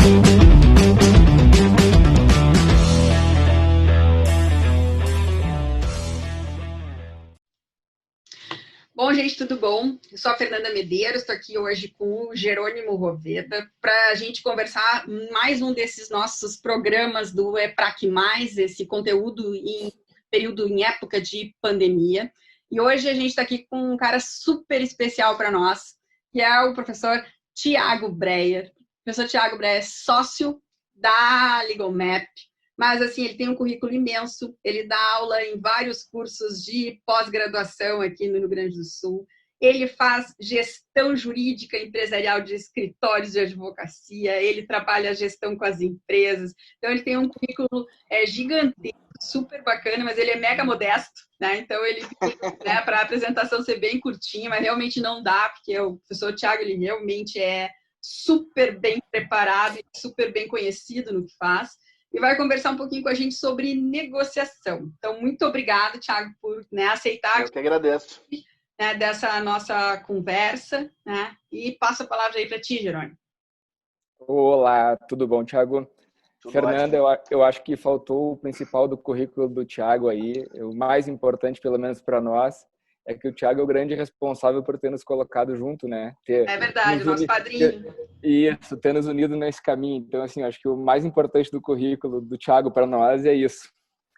Bom, gente, tudo bom? Eu sou a Fernanda Medeiros, estou aqui hoje com o Jerônimo Roveda para a gente conversar mais um desses nossos programas do EPRAC+, esse conteúdo em período, em época de pandemia. E hoje a gente está aqui com um cara super especial para nós, que é o professor Tiago Breyer. O professor Tiago Breyer é sócio da LegalMap, mas assim, ele tem um currículo imenso, ele dá aula em vários cursos de pós-graduação aqui no Rio Grande do Sul, ele faz gestão jurídica empresarial de escritórios de advocacia, ele trabalha a gestão com as empresas, então ele tem um currículo gigantesco, super bacana, mas ele é mega modesto, né? Então ele, né, para a apresentação ser bem curtinha, mas realmente não dá, porque o professor Tiago, ele realmente é super bem preparado e super bem conhecido no que faz, e vai conversar um pouquinho com a gente sobre negociação. Então, muito obrigado, Tiago, por aceitar. Eu que agradeço. Dessa nossa conversa, né? E passo a palavra aí para ti, Jerônimo. Olá, tudo bom, Tiago? Fernanda, eu acho que faltou o principal do currículo do Tiago aí. O mais importante, pelo menos para nós, é que o Tiago é o grande responsável por ter nos colocado junto, né? É verdade, o nosso padrinho. Isso, ter nos unido nesse caminho. Então, assim, acho que o mais importante do currículo do Tiago para nós é isso.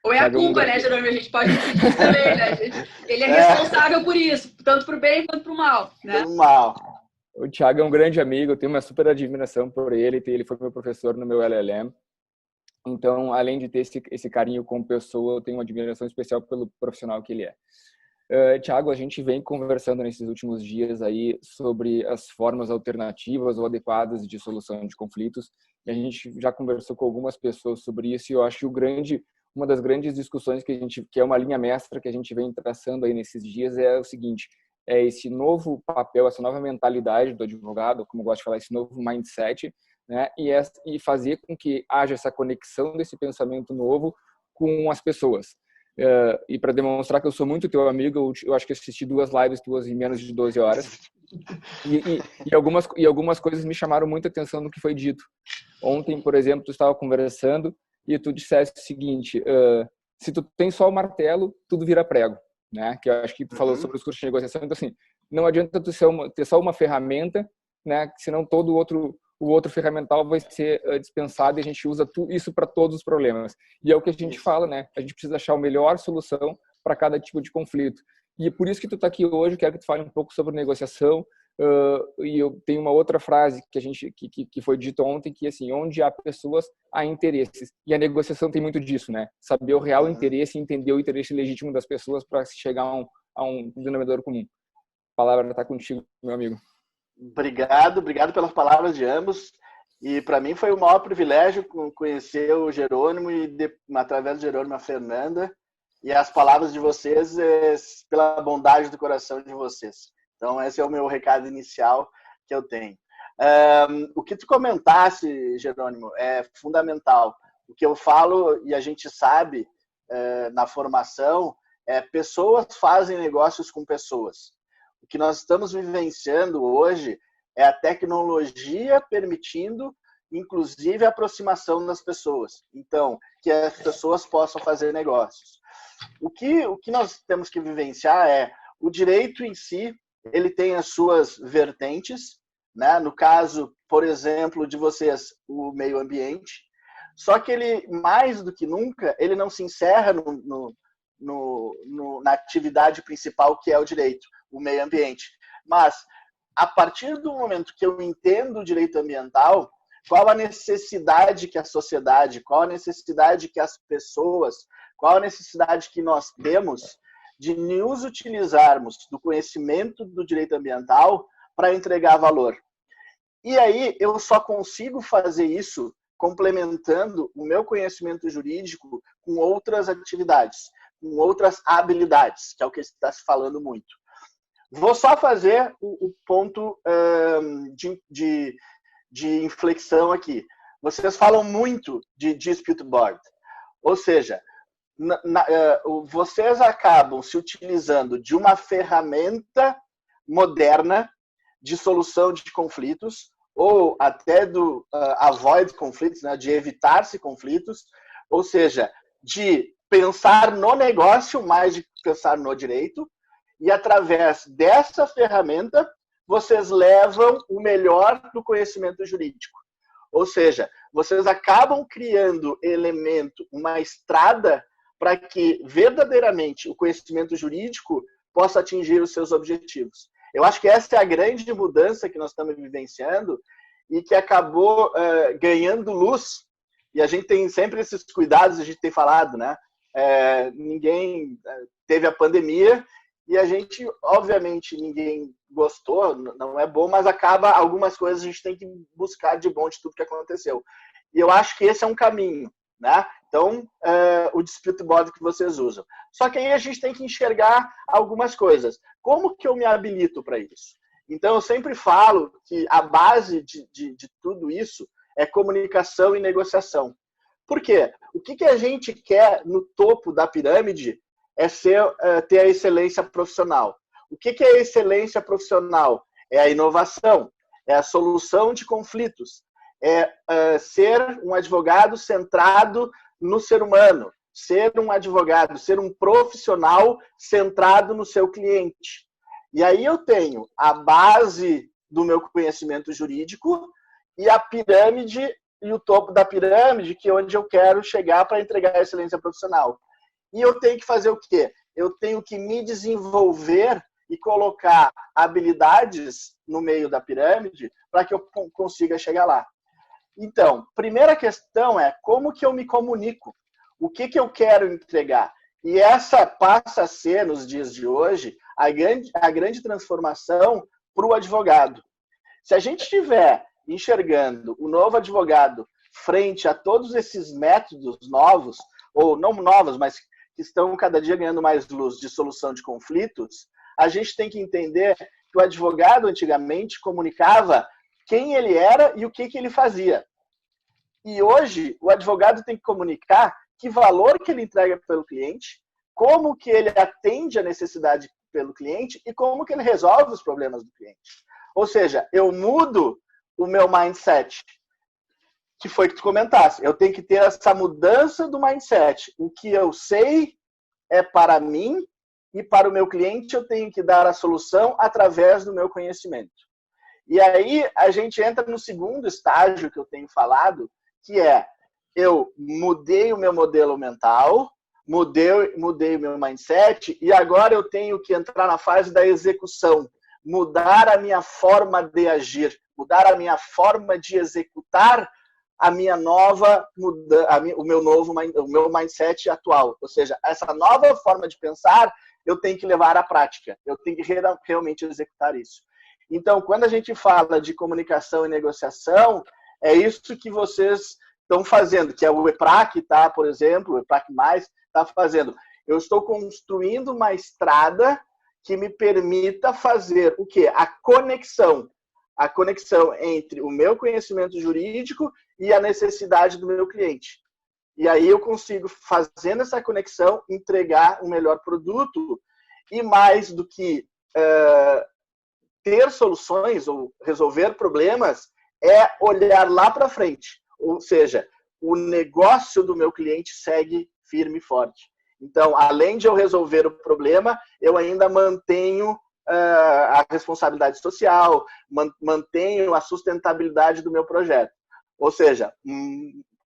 Ou é a culpa, né, Jerônimo? A gente pode pedir também, né? Ele é responsável por isso, tanto para o bem quanto para o mal, né? Pelo mal. O Tiago é um grande amigo, eu tenho uma super admiração por ele. Ele foi meu professor no meu LLM. Então, além de ter esse carinho como pessoa, eu tenho uma admiração especial pelo profissional que ele é. Tiago, a gente vem conversando nesses últimos dias aí sobre as formas alternativas ou adequadas de solução de conflitos. E a gente já conversou com algumas pessoas sobre isso, e eu acho que uma das grandes discussões que é uma linha mestra que a gente vem traçando aí nesses dias é o seguinte: é esse novo papel, essa nova mentalidade do advogado, como eu gosto de falar, esse novo mindset, né? E fazer com que haja essa conexão desse pensamento novo com as pessoas. E para demonstrar que eu sou muito teu amigo, eu acho que assisti 2 lives tuas em menos de 12 horas. E algumas coisas me chamaram muita atenção no que foi dito. Ontem, por exemplo, tu estava conversando e tu disseste o seguinte: se tu tem só o martelo, tudo vira prego, né? Que eu acho que tu falou sobre os cursos de negociação. Então, assim, não adianta tu ter só uma ferramenta, né? Senão todo o outro ferramental vai ser dispensado, e a gente usa isso para todos os problemas. E é o que a gente fala, né? A gente precisa achar a melhor solução para cada tipo de conflito. E é por isso que tu está aqui hoje. Quero que tu fale um pouco sobre negociação. E eu tenho uma outra frase que foi dita ontem, que assim: onde há pessoas, há interesses. E a negociação tem muito disso, né? Saber o real interesse e entender o interesse legítimo das pessoas para se chegar a um denominador comum. A palavra está contigo, meu amigo. Obrigado pelas palavras de ambos. E para mim foi o maior privilégio conhecer o Jerônimo e, através do Jerônimo, a Fernanda. E as palavras de vocês, pela bondade do coração de vocês. Então, esse é o meu recado inicial que eu tenho. O que tu comentasse, Jerônimo, é fundamental. O que eu falo, e a gente sabe na formação, pessoas fazem negócios com pessoas. O que nós estamos vivenciando hoje é a tecnologia permitindo, inclusive, a aproximação das pessoas. Então, que as pessoas possam fazer negócios. O que nós temos que vivenciar é o direito em si. Ele tem as suas vertentes, né? No caso, por exemplo, de vocês, o meio ambiente. Só que ele, mais do que nunca, ele não se encerra na atividade principal, que é o direito, o meio ambiente. Mas, a partir do momento que eu entendo o direito ambiental, qual a necessidade que a sociedade, qual a necessidade que as pessoas, qual a necessidade que nós temos de nos utilizarmos do conhecimento do direito ambiental para entregar valor. E aí eu só consigo fazer isso complementando o meu conhecimento jurídico com outras atividades, com outras habilidades, que é o que está se falando muito. Vou só fazer o ponto de inflexão aqui. Vocês falam muito de dispute board, ou seja, vocês acabam se utilizando de uma ferramenta moderna de solução de conflitos, ou até do avoid conflitos, né, de evitar-se conflitos, ou seja, de pensar no negócio mais de pensar no direito, e através dessa ferramenta vocês levam o melhor do conhecimento jurídico. Ou seja, vocês acabam criando uma estrada para que verdadeiramente o conhecimento jurídico possa atingir os seus objetivos. Eu acho que essa é a grande mudança que nós estamos vivenciando e que acabou ganhando luz. E a gente tem sempre esses cuidados, a gente tem falado, né? Ninguém teve a pandemia e a gente, obviamente, ninguém gostou, não é bom, mas algumas coisas a gente tem que buscar de bom de tudo que aconteceu. E eu acho que esse é um caminho, né? Então, o dispute body que vocês usam. Só que aí a gente tem que enxergar algumas coisas. Como que eu me habilito para isso? Então, eu sempre falo que a base de tudo isso é comunicação e negociação. Por quê? O que a gente quer no topo da pirâmide é ter a excelência profissional. O que é a excelência profissional? É a inovação, é a solução de conflitos, é ser um advogado centrado no ser humano, ser um advogado, ser um profissional centrado no seu cliente. E aí eu tenho a base do meu conhecimento jurídico e a pirâmide e o topo da pirâmide, que é onde eu quero chegar para entregar a excelência profissional. E eu tenho que fazer o quê? Eu tenho que me desenvolver e colocar habilidades no meio da pirâmide para que eu consiga chegar lá. Então, primeira questão é como que eu me comunico? O que eu quero entregar? E essa passa a ser, nos dias de hoje, a grande transformação para o advogado. Se a gente estiver enxergando o novo advogado frente a todos esses métodos novos, ou não novos, mas que estão cada dia ganhando mais luz de solução de conflitos, a gente tem que entender que o advogado antigamente comunicava quem ele era e o que ele fazia. E hoje o advogado tem que comunicar que valor que ele entrega pelo cliente, como que ele atende a necessidade pelo cliente e como que ele resolve os problemas do cliente. Ou seja, eu mudo o meu mindset, que foi que tu comentasse. Eu tenho que ter essa mudança do mindset. O que eu sei é para mim e para o meu cliente eu tenho que dar a solução através do meu conhecimento. E aí a gente entra no segundo estágio que eu tenho falado, que é eu mudei o meu modelo mental, mudei o meu mindset e agora eu tenho que entrar na fase da execução, mudar a minha forma de agir, mudar a minha forma de executar a minha nova, o meu mindset atual. Ou seja, essa nova forma de pensar, eu tenho que levar à prática. Eu tenho que realmente executar isso. Então, quando a gente fala de comunicação e negociação, é isso que vocês estão fazendo, que é o EPRAC, tá? Por exemplo, o EPRAC+, está fazendo. Eu estou construindo uma estrada que me permita fazer o quê? A conexão entre o meu conhecimento jurídico e a necessidade do meu cliente. E aí eu consigo, fazendo essa conexão, entregar um melhor produto e mais do que ter soluções ou resolver problemas, é olhar lá para frente. Ou seja, o negócio do meu cliente segue firme e forte. Então, além de eu resolver o problema, eu ainda mantenho a responsabilidade social, mantenho a sustentabilidade do meu projeto. Ou seja,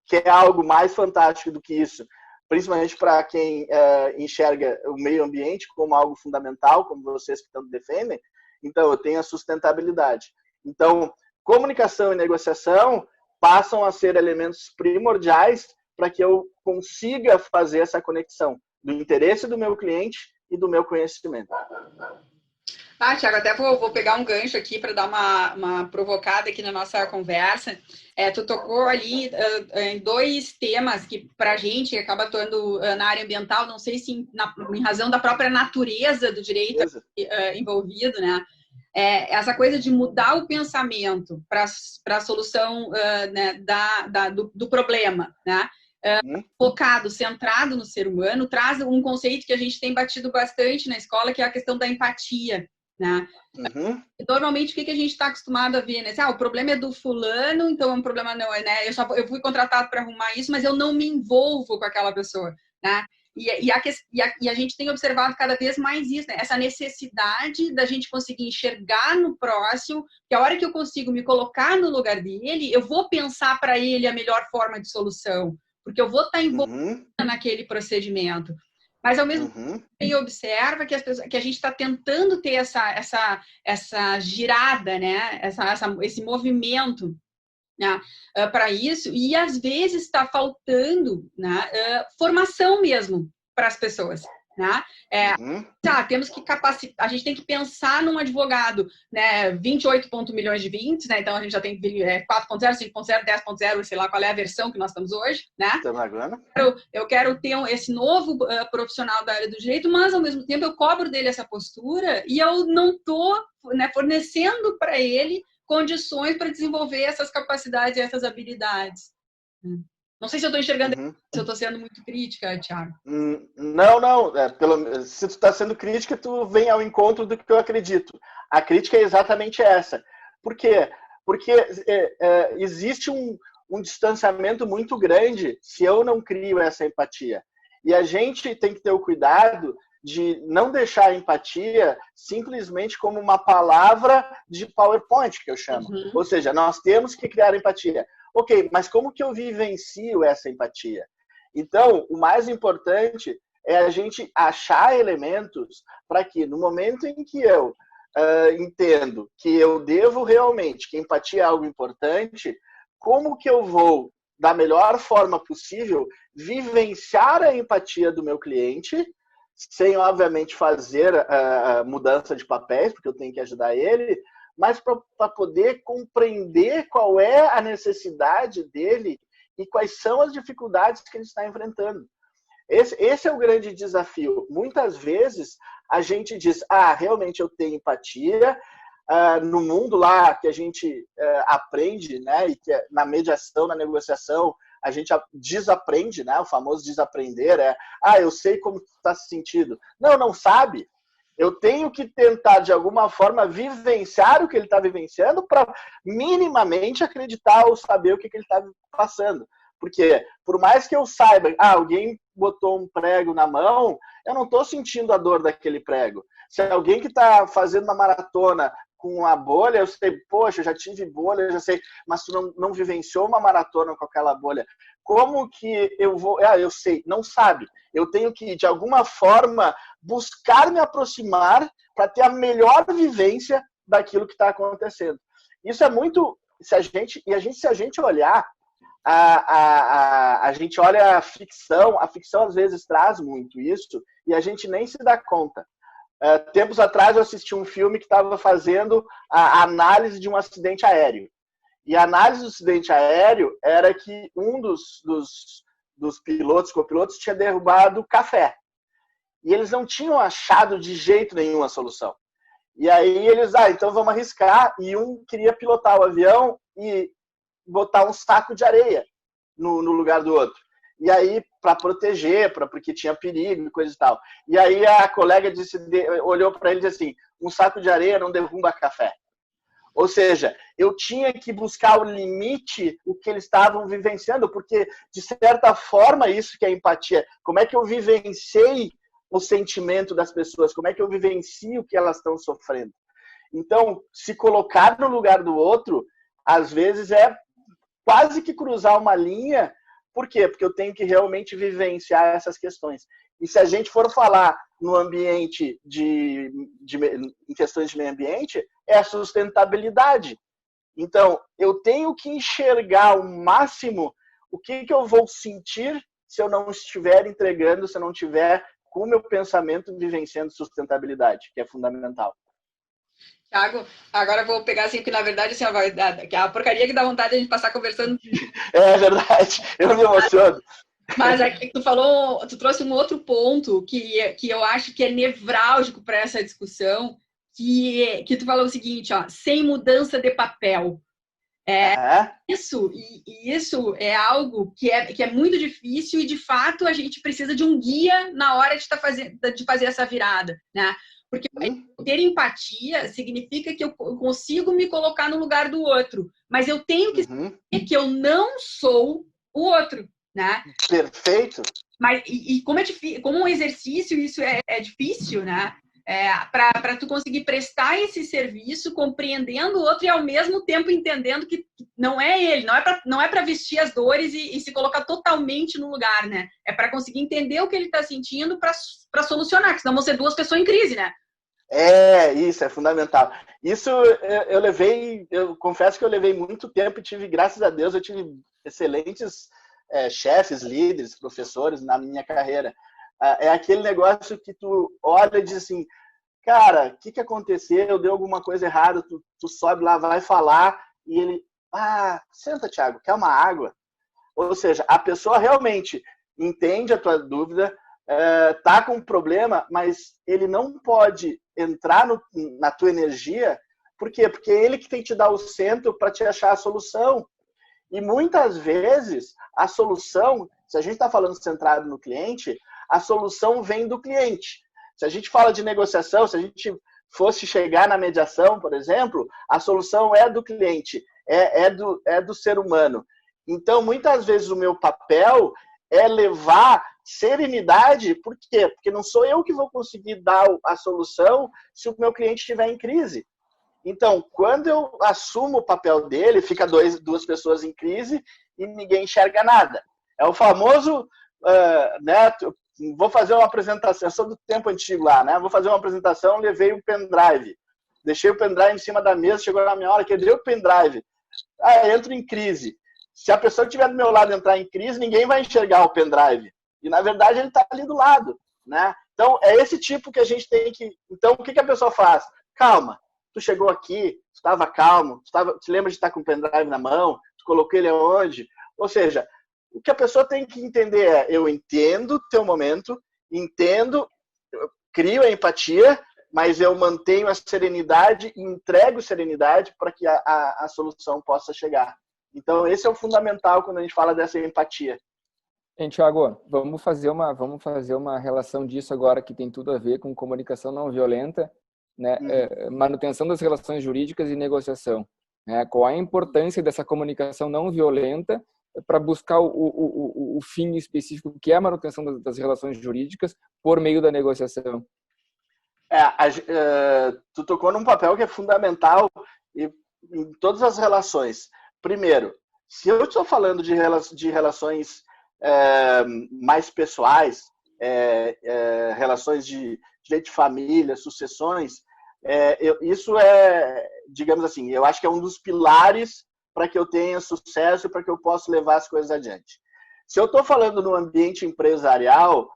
quer algo mais fantástico do que isso, principalmente para quem enxerga o meio ambiente como algo fundamental, como vocês que tanto defendem, então eu tenho a sustentabilidade. Então, comunicação e negociação passam a ser elementos primordiais para que eu consiga fazer essa conexão do interesse do meu cliente e do meu conhecimento. Thiago, até vou pegar um gancho aqui para dar uma provocada aqui na nossa conversa. Tu tocou ali em dois temas que, para a gente, acaba atuando na área ambiental, não sei se em razão da própria natureza do direito envolvido, né? Essa coisa de mudar o pensamento para a solução né, do problema, né? Focado, centrado no ser humano, traz um conceito que a gente tem batido bastante na escola, que é a questão da empatia. né? Uhum. Normalmente, o que a gente está acostumado a ver, né? O problema é do fulano, então o problema não é, né? Eu fui contratado para arrumar isso, mas eu não me envolvo com aquela pessoa, né? E a gente tem observado cada vez mais isso, né? Essa necessidade da gente conseguir enxergar no próximo, que a hora que eu consigo me colocar no lugar dele, eu vou pensar para ele a melhor forma de solução, porque eu vou estar envolvida naquele procedimento. Mas, ao mesmo tempo, ele observa que, que a gente está tentando ter essa girada, né? Esse movimento, né? Para isso, e às vezes está faltando, né? Formação mesmo para as pessoas. Né? Temos que capacitar, a gente tem que pensar num advogado, né? 28 milhões de 20, né? Então a gente já tem 4.0, 5.0, 10.0, sei lá qual é a versão que nós estamos hoje, né? Eu quero ter esse novo profissional da área do direito, mas ao mesmo tempo eu cobro dele essa postura e eu não estou, né, fornecendo para ele condições para desenvolver essas capacidades e essas habilidades. Não sei se eu estou enxergando, se eu estou sendo muito crítica, Thiago. Não. Se tu está sendo crítica, tu vem ao encontro do que eu acredito. A crítica é exatamente essa. Por quê? Porque existe um distanciamento muito grande se eu não crio essa empatia. E a gente tem que ter o cuidado de não deixar a empatia simplesmente como uma palavra de PowerPoint, que eu chamo. Ou seja, nós temos que criar empatia. Ok, mas como que eu vivencio essa empatia? Então, o mais importante é a gente achar elementos para que, no momento em que eu entendo que eu devo realmente, que empatia é algo importante, como que eu vou, da melhor forma possível, vivenciar a empatia do meu cliente, sem, obviamente, fazer mudança de papéis, porque eu tenho que ajudar ele, mas para poder compreender qual é a necessidade dele e quais são as dificuldades que ele está enfrentando. Esse é o grande desafio. Muitas vezes a gente diz, realmente eu tenho empatia, no mundo lá que a gente aprende, né, e que na mediação, na negociação, a gente desaprende, né, o famoso desaprender, eu sei como tu está se sentindo. Não sabe. Eu tenho que tentar, de alguma forma, vivenciar o que ele está vivenciando para minimamente acreditar ou saber o que ele está passando. Porque, por mais que eu saiba, alguém botou um prego na mão, eu não estou sentindo a dor daquele prego. Se alguém que está fazendo uma maratona com a bolha, eu sei, poxa, eu já tive bolha, eu já sei, mas tu não vivenciou uma maratona com aquela bolha. Como que eu vou... eu sei, não sabe. Eu tenho que, de alguma forma, buscar me aproximar para ter a melhor vivência daquilo que está acontecendo. Isso é muito... Se a gente olhar, a gente olha a ficção às vezes traz muito isso, e a gente nem se dá conta. Tempos atrás eu assisti um filme que estava fazendo a análise de um acidente aéreo. E a análise do acidente aéreo era que um dos copilotos, tinha derrubado café. E eles não tinham achado de jeito nenhum a solução. E aí eles, então vamos arriscar. E um queria pilotar o avião e botar um saco de areia no lugar do outro. E aí, para proteger, porque tinha perigo e coisa e tal. E aí a colega olhou para ele e disse assim, um saco de areia não derruba café. Ou seja, eu tinha que buscar o limite, o que eles estavam vivenciando, porque, de certa forma, isso que é empatia. Como é que eu vivenciei o sentimento das pessoas? Como é que eu vivencio o que elas estão sofrendo? Então, se colocar no lugar do outro, às vezes é quase que cruzar uma linha. Por quê? Porque eu tenho que realmente vivenciar essas questões. E se a gente for falar no ambiente em questões de meio ambiente, é a sustentabilidade. Então, eu tenho que enxergar ao máximo o que eu vou sentir se eu não estiver entregando, se eu não estiver com o meu pensamento vivenciando sustentabilidade, que é fundamental. Thiago, agora eu vou pegar assim, que na verdade assim, que a porcaria que dá vontade de a gente passar conversando. É verdade, eu me emociono. Mas é que tu trouxe um outro ponto que eu acho que é nevrálgico para essa discussão, que tu falou o seguinte, sem mudança de papel. Isso é algo que é muito difícil e, de fato, a gente precisa de um guia na hora de fazer essa virada, né? Porque ter empatia significa que eu consigo me colocar no lugar do outro, mas eu tenho que saber que eu não sou o outro, né? Perfeito. Mas, como um exercício, isso é difícil, né? Para tu conseguir prestar esse serviço, compreendendo o outro e ao mesmo tempo entendendo que não é ele, não é para vestir as dores e se colocar totalmente no lugar, né? É para conseguir entender o que ele está sentindo para solucionar, porque senão vão ser duas pessoas em crise, né? Isso é fundamental. Isso eu confesso que eu levei muito tempo e tive, graças a Deus, eu tive excelentes chefes, líderes, professores na minha carreira. É aquele negócio que tu olha e diz assim, cara, o que aconteceu? Deu alguma coisa errada? Tu sobe lá, vai falar e ele, senta, Thiago, quer uma água? Ou seja, a pessoa realmente entende a tua dúvida, tá com um problema, mas ele não pode entrar na tua energia. Por quê? Porque é ele que tem que te dar o centro para te achar a solução. E muitas vezes a solução, se a gente está falando centrado no cliente, a solução vem do cliente. Se a gente fala de negociação, se a gente fosse chegar na mediação, por exemplo, a solução é do cliente, é do ser humano. Então, muitas vezes o meu papel é levar serenidade. Por quê? Porque não sou eu que vou conseguir dar a solução se o meu cliente estiver em crise. Então, quando eu assumo o papel dele, fica duas pessoas em crise e ninguém enxerga nada. É o famoso, né? Vou fazer uma apresentação, eu sou do tempo antigo lá, né? Vou fazer uma apresentação, levei o pendrive. Deixei o pendrive em cima da mesa, chegou na minha hora, quebrei o pendrive. Entro em crise. Se a pessoa que estiver do meu lado entrar em crise, ninguém vai enxergar o pendrive. E, na verdade, ele está ali do lado, né? Então, é esse tipo que a gente tem que... Então, o que a pessoa faz? Calma. Tu chegou aqui, tu estava calmo, tu lembra de estar com o pendrive na mão, tu colocou ele aonde? Ou seja, o que a pessoa tem que entender é, eu entendo o teu momento, eu crio a empatia, mas eu mantenho a serenidade e entrego serenidade para que a solução possa chegar. Então, esse é o fundamental quando a gente fala dessa empatia. Thiago, vamos fazer uma relação disso agora que tem tudo a ver com comunicação não violenta, né? Manutenção das relações jurídicas e negociação. Né? Qual a importância dessa comunicação não violenta para buscar o fim específico que é a manutenção das relações jurídicas por meio da negociação? Tu tocou num papel que é fundamental em todas as relações. Primeiro, se eu estou falando de relações mais pessoais, relações de direito de família, sucessões, isso digamos assim, eu acho que é um dos pilares para que eu tenha sucesso e para que eu possa levar as coisas adiante. Se eu estou falando no ambiente empresarial,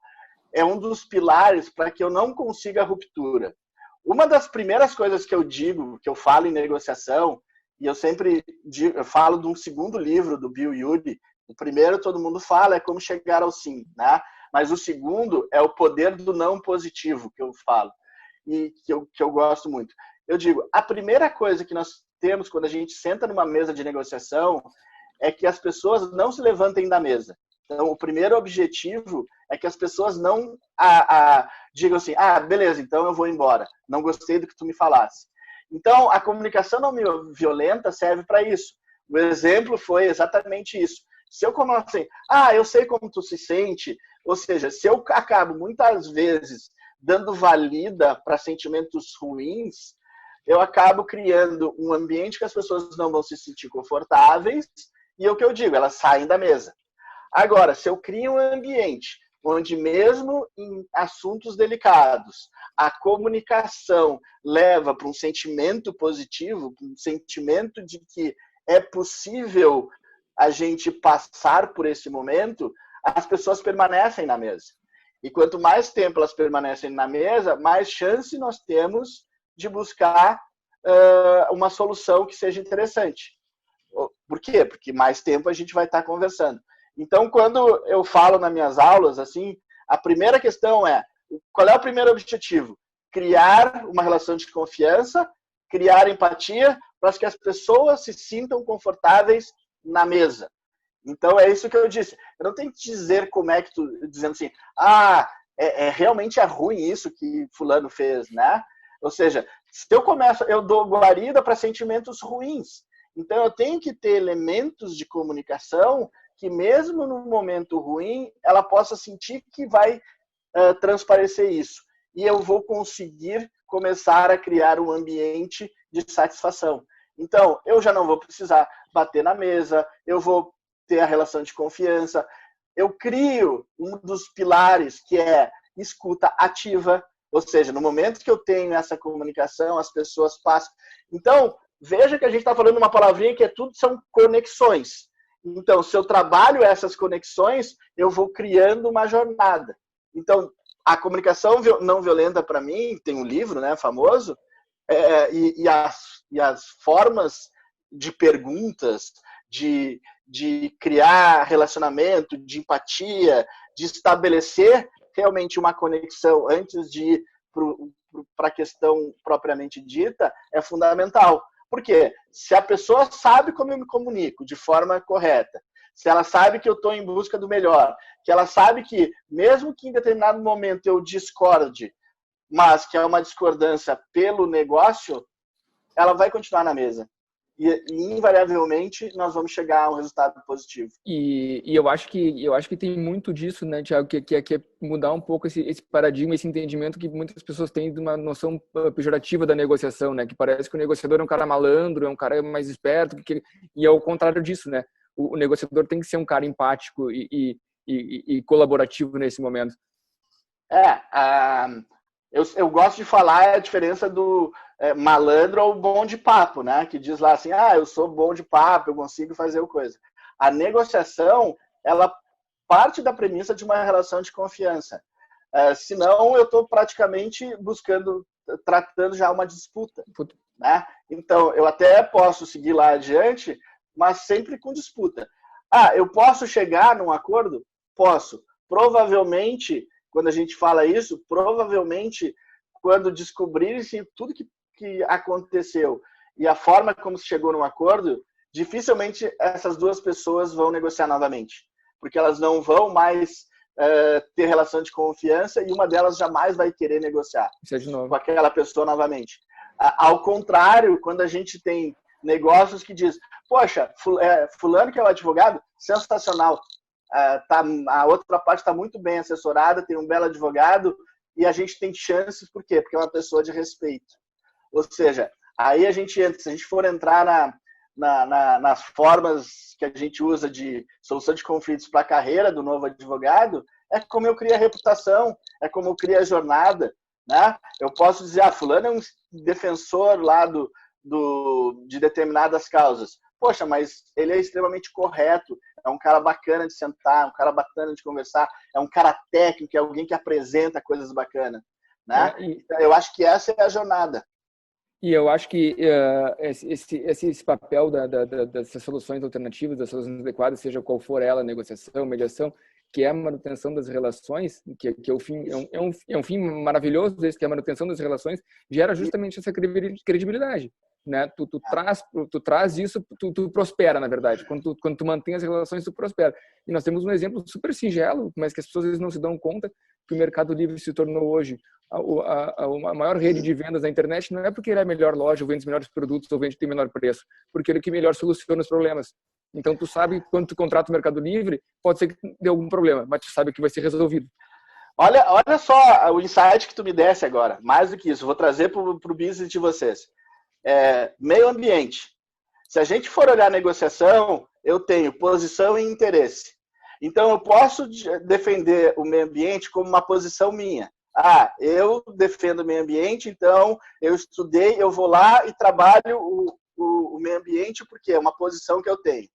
é um dos pilares para que eu não consiga ruptura. Uma das primeiras coisas que eu falo em negociação, e eu sempre falo de um segundo livro do Bill Ury. O primeiro todo mundo fala, é como chegar ao sim, né? Mas o segundo é o poder do não positivo, que eu falo, e que eu gosto muito. Eu digo, a primeira coisa que nós temos quando a gente senta numa mesa de negociação é que as pessoas não se levantem da mesa. Então, o primeiro objetivo é que as pessoas não digam assim, beleza, então eu vou embora, não gostei do que tu me falasse. Então, a comunicação não violenta serve para isso. O exemplo foi exatamente isso. Se eu começo assim, eu sei como tu se sente, ou seja, se eu acabo muitas vezes dando valida para sentimentos ruins, eu acabo criando um ambiente que as pessoas não vão se sentir confortáveis, e é o que eu digo, elas saem da mesa. Agora, se eu crio um ambiente onde mesmo em assuntos delicados, a comunicação leva para um sentimento positivo, um sentimento de que é possível a gente passar por esse momento, as pessoas permanecem na mesa. E quanto mais tempo elas permanecem na mesa, mais chance nós temos de buscar uma solução que seja interessante. Por quê? Porque mais tempo a gente vai estar conversando. Então, quando eu falo nas minhas aulas, assim, a primeira questão é, qual é o primeiro objetivo? Criar uma relação de confiança, criar empatia, para que as pessoas se sintam confortáveis na mesa. Então, é isso que eu disse. Eu não tenho que dizer como é que tu... Dizendo assim, realmente é ruim isso que fulano fez, né? Ou seja, se eu começo, eu dou guarida para sentimentos ruins. Então, eu tenho que ter elementos de comunicação que, mesmo no momento ruim, ela possa sentir que vai transparecer isso. E eu vou conseguir começar a criar um ambiente de satisfação. Então, eu já não vou precisar bater na mesa, eu vou ter a relação de confiança. Eu crio um dos pilares, que é escuta ativa, ou seja, no momento que eu tenho essa comunicação, as pessoas passam. Então, veja que a gente está falando uma palavrinha que tudo são conexões. Então, se eu trabalho essas conexões, eu vou criando uma jornada. Então, a comunicação não violenta, para mim, tem um livro, né, famoso, e as formas de perguntas, de criar relacionamento, de empatia, de estabelecer realmente uma conexão antes de ir para a questão propriamente dita, é fundamental. Por quê? Se a pessoa sabe como eu me comunico de forma correta, se ela sabe que eu estou em busca do melhor, que ela sabe que, mesmo que em determinado momento eu discorde, mas que é uma discordância pelo negócio, ela vai continuar na mesa. E invariavelmente nós vamos chegar a um resultado positivo. E eu acho que tem muito disso, né, Thiago, que é mudar um pouco esse paradigma, esse entendimento que muitas pessoas têm de uma noção pejorativa da negociação, né, que parece que o negociador é um cara malandro, é um cara mais esperto, e é o contrário disso, né? O negociador tem que ser um cara empático e colaborativo nesse momento. Eu gosto de falar a diferença do malandro ou bom de papo, né? Que diz lá assim, eu sou bom de papo, eu consigo fazer o coisa. A negociação, ela parte da premissa de uma relação de confiança. Senão, eu estou praticamente tratando já uma disputa, né? Então, eu até posso seguir lá adiante, mas sempre com disputa. Eu posso chegar num acordo? Posso. Provavelmente, quando a gente fala isso, provavelmente, quando descobrir-se tudo que aconteceu e a forma como se chegou num acordo, dificilmente essas duas pessoas vão negociar novamente. Porque elas não vão mais ter relação de confiança e uma delas jamais vai querer negociar com aquela pessoa novamente. Ao contrário, quando a gente tem negócios que diz, poxa, fulano que é o advogado, sensacional, a outra parte está muito bem assessorada, tem um belo advogado e a gente tem chances, por quê? Porque é uma pessoa de respeito. Ou seja, aí a gente entra, se a gente for entrar nas formas que a gente usa de solução de conflitos para a carreira do novo advogado, é como eu crio a reputação, é como eu crio a jornada, né? Eu posso dizer, fulano é um defensor lá de determinadas causas. Poxa, mas ele é extremamente correto, é um cara bacana de sentar, um cara bacana de conversar, é um cara técnico, é alguém que apresenta coisas bacanas, né? Então, eu acho que essa é a jornada. E eu acho que esse papel dessas soluções alternativas, das soluções adequadas, seja qual for ela, negociação, mediação, que é a manutenção das relações, que é o fim, é um fim maravilhoso, esse que é a manutenção das relações, gera justamente essa credibilidade, né? Tu traz isso, tu prospera, na verdade. Quando tu mantém as relações, tu prospera. E nós temos um exemplo super singelo, mas que as pessoas às vezes não se dão conta, que o Mercado Livre se tornou hoje a maior rede de vendas na internet. Não é porque ele é a melhor loja, ou vende os melhores produtos, ou vende tem menor preço, porque ele é que melhor soluciona os problemas. Então, tu sabe, quando tu contrata o Mercado Livre, pode ser que dê algum problema, mas tu sabe que vai ser resolvido. Olha só o insight que tu me desse agora. Mais do que isso, vou trazer para o business de vocês. Meio ambiente. Se a gente for olhar a negociação, eu tenho posição e interesse. Então, eu posso defender o meio ambiente como uma posição minha. Eu defendo o meio ambiente, então eu estudei, eu vou lá e trabalho o meio ambiente porque é uma posição que eu tenho.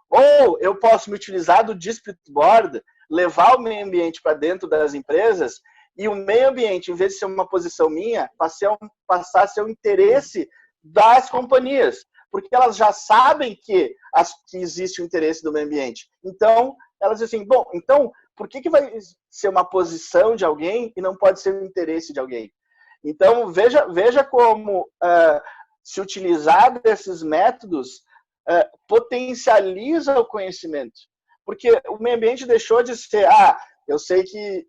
Ou eu posso me utilizar do dispute board, levar o meio ambiente para dentro das empresas e o meio ambiente, em vez de ser uma posição minha, passar a ser o interesse das companhias, porque elas já sabem que existe o interesse do meio ambiente. Então, elas dizem assim, bom, então, por que vai ser uma posição de alguém e não pode ser o interesse de alguém? Então, veja como se utilizar desses métodos potencializa o conhecimento. Porque o meio ambiente deixou de ser, eu sei que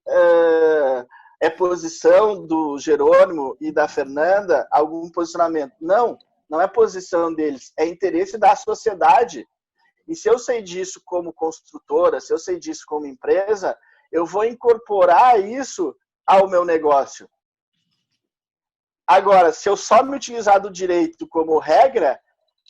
é posição do Jerônimo e da Fernanda algum posicionamento. Não, não é posição deles, é interesse da sociedade. E se eu sei disso como construtora, se eu sei disso como empresa, eu vou incorporar isso ao meu negócio. Agora, se eu só me utilizar do direito como regra,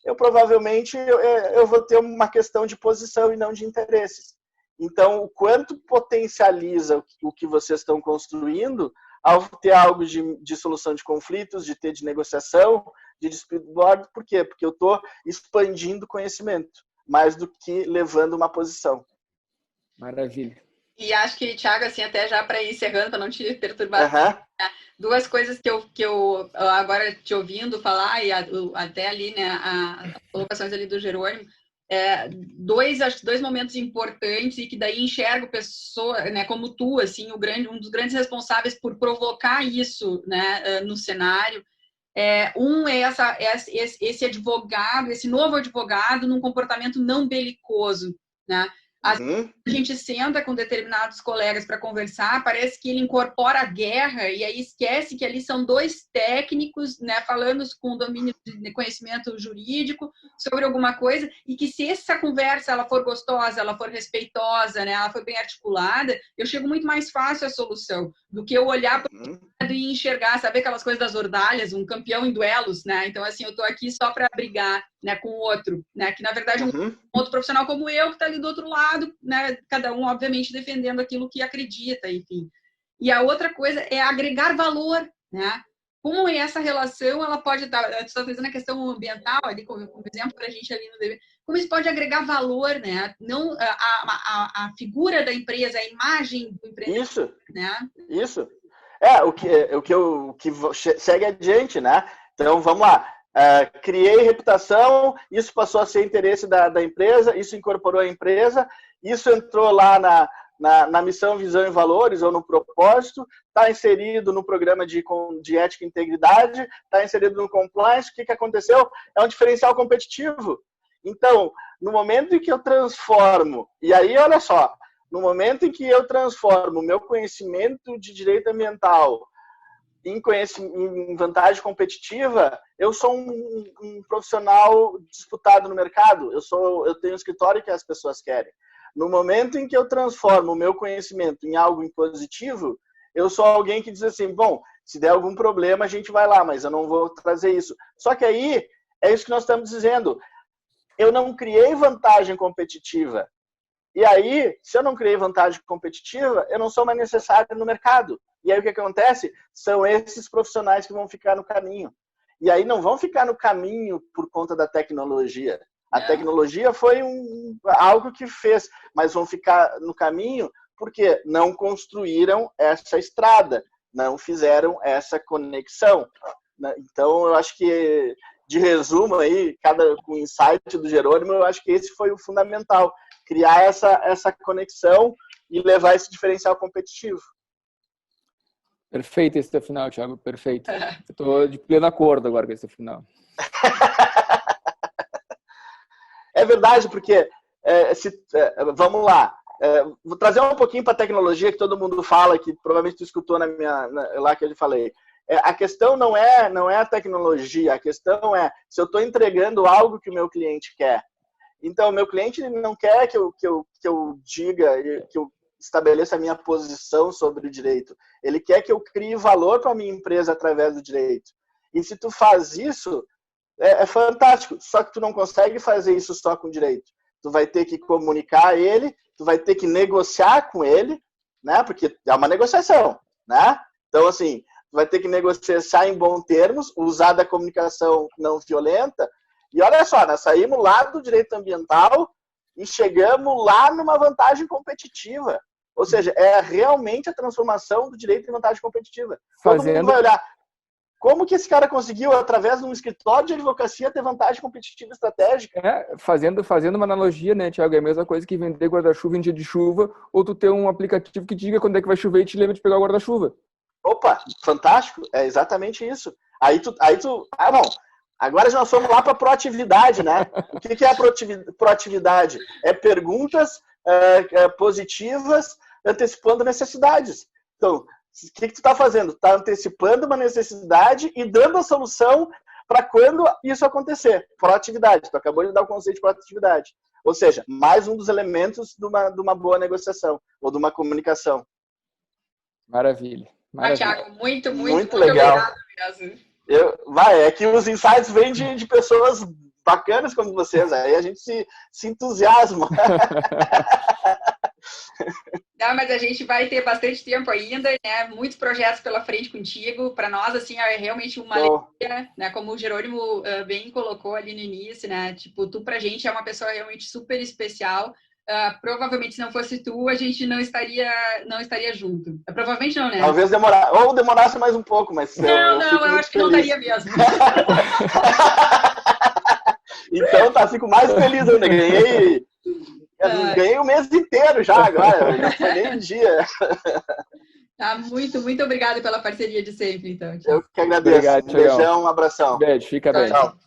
eu provavelmente eu vou ter uma questão de posição e não de interesses. Então, o quanto potencializa o que vocês estão construindo ao ter algo de solução de conflitos, de ter de negociação, de dispute board. Por quê? Porque eu estou expandindo conhecimento, mais do que levando uma posição. Maravilha. E acho que, Thiago, assim, até já para ir encerrando, para não te perturbar, duas coisas que eu agora te ouvindo falar, e até ali, né, as colocações ali do Jerônimo, acho que dois momentos importantes e que daí enxergo pessoa, né, como tu, assim, um dos grandes responsáveis por provocar isso, né, no cenário. Esse advogado, esse novo advogado num comportamento não belicoso, né? A gente senta com determinados colegas para conversar, parece que ele incorpora a guerra e aí esquece que ali são dois técnicos, né, falando com domínio de conhecimento jurídico sobre alguma coisa, e que se essa conversa ela for gostosa, ela for respeitosa, né, ela for bem articulada, eu chego muito mais fácil à solução do que eu olhar para o lado e enxergar, saber aquelas coisas das ordalhas, um campeão em duelos, né? Então, assim, eu estou aqui só para brigar, né, com o outro, né? Que, na verdade, é um outro profissional como eu que está ali do outro lado, né? Cada um, obviamente, defendendo aquilo que acredita, enfim. E a outra coisa é agregar valor, né? Como essa relação, ela pode estar... Tu está fazendo a questão ambiental ali, como exemplo para a gente ali no DB. Como isso pode agregar valor, né? Não a figura da empresa, a imagem do empreendedor. Isso, né? Isso. O que segue adiante, né? Então, vamos lá. Criei reputação, isso passou a ser interesse da empresa, isso incorporou a empresa, isso entrou lá na missão, visão e valores, ou no propósito, está inserido no programa de ética e integridade, está inserido no compliance. O que aconteceu? É um diferencial competitivo. Então, no momento em que eu transformo, e aí, olha só, no momento em que eu transformo o meu conhecimento de direito ambiental em vantagem competitiva, eu sou um profissional disputado no mercado, eu tenho um escritório que as pessoas querem. No momento em que eu transformo o meu conhecimento em algo positivo, eu sou alguém que diz assim, bom, se der algum problema a gente vai lá, mas eu não vou trazer isso. Só que aí, é isso que nós estamos dizendo, eu não criei vantagem competitiva. E aí, se eu não criei vantagem competitiva, eu não sou mais necessário no mercado. E aí o que acontece? São esses profissionais que vão ficar no caminho. E aí não vão ficar no caminho por conta da tecnologia. A tecnologia foi algo que fez, mas vão ficar no caminho porque não construíram essa estrada, não fizeram essa conexão. Então, eu acho que, de resumo aí, com o insight do Jerônimo, eu acho que esse foi o fundamental. Criar essa conexão e levar esse diferencial competitivo. Perfeito esse teu final, Thiago, perfeito. Eu estou de pleno acordo agora com esse final. É verdade, porque, vamos lá, vou trazer um pouquinho para a tecnologia que todo mundo fala, que provavelmente tu escutou lá que eu falei. A questão não é a tecnologia, a questão é se eu estou entregando algo que o meu cliente quer. Então, o meu cliente não quer que eu diga, que eu estabeleça a minha posição sobre o direito. Ele quer que eu crie valor para a minha empresa através do direito. E se tu faz isso, é fantástico. Só que tu não consegue fazer isso só com direito. Tu vai ter que comunicar ele, tu vai ter que negociar com ele, né? Porque é uma negociação, né? Então, assim, tu vai ter que negociar em bons termos, usar da comunicação não violenta. E olha só, nós saímos lá do direito ambiental e chegamos lá numa vantagem competitiva. Ou seja, é realmente a transformação do direito em vantagem competitiva. Todo mundo vai olhar como que esse cara conseguiu, através de um escritório de advocacia, ter vantagem competitiva estratégica. Fazendo uma analogia, né, Thiago? É a mesma coisa que vender guarda-chuva em dia de chuva, ou tu ter um aplicativo que te diga quando é que vai chover e te lembra de pegar o guarda-chuva. Opa, fantástico. É exatamente isso. Aí tu bom, agora nós fomos lá para a proatividade, né? O que é a proatividade? É perguntas positivas antecipando necessidades. Então, que tu está fazendo? Tu está antecipando uma necessidade e dando a solução para quando isso acontecer. Proatividade. Tu acabou de dar o conceito de proatividade. Ou seja, mais um dos elementos de uma boa negociação ou de uma comunicação. Maravilha. Tiago, muito legal. Obrigado mesmo. É que os insights vêm de pessoas bacanas como vocês. Aí a gente se entusiasma. Não, mas a gente vai ter bastante tempo ainda, né? Muitos projetos pela frente contigo. Para nós, assim, é realmente uma alegria, né? Como o Jerônimo bem colocou ali no início, né? Tipo, tu pra gente é uma pessoa realmente super especial. Provavelmente, se não fosse tu, a gente não estaria junto. Provavelmente não, né? Talvez demorasse mais um pouco, mas... Eu acho que não daria mesmo. Então, fico mais feliz ainda. Ganhei o mês inteiro já agora, não foi nem um dia. Tá, muito obrigada pela parceria de sempre, então. Eu que agradeço. Obrigado, um beijão, um abração. Beijo, fica bem. Tchau.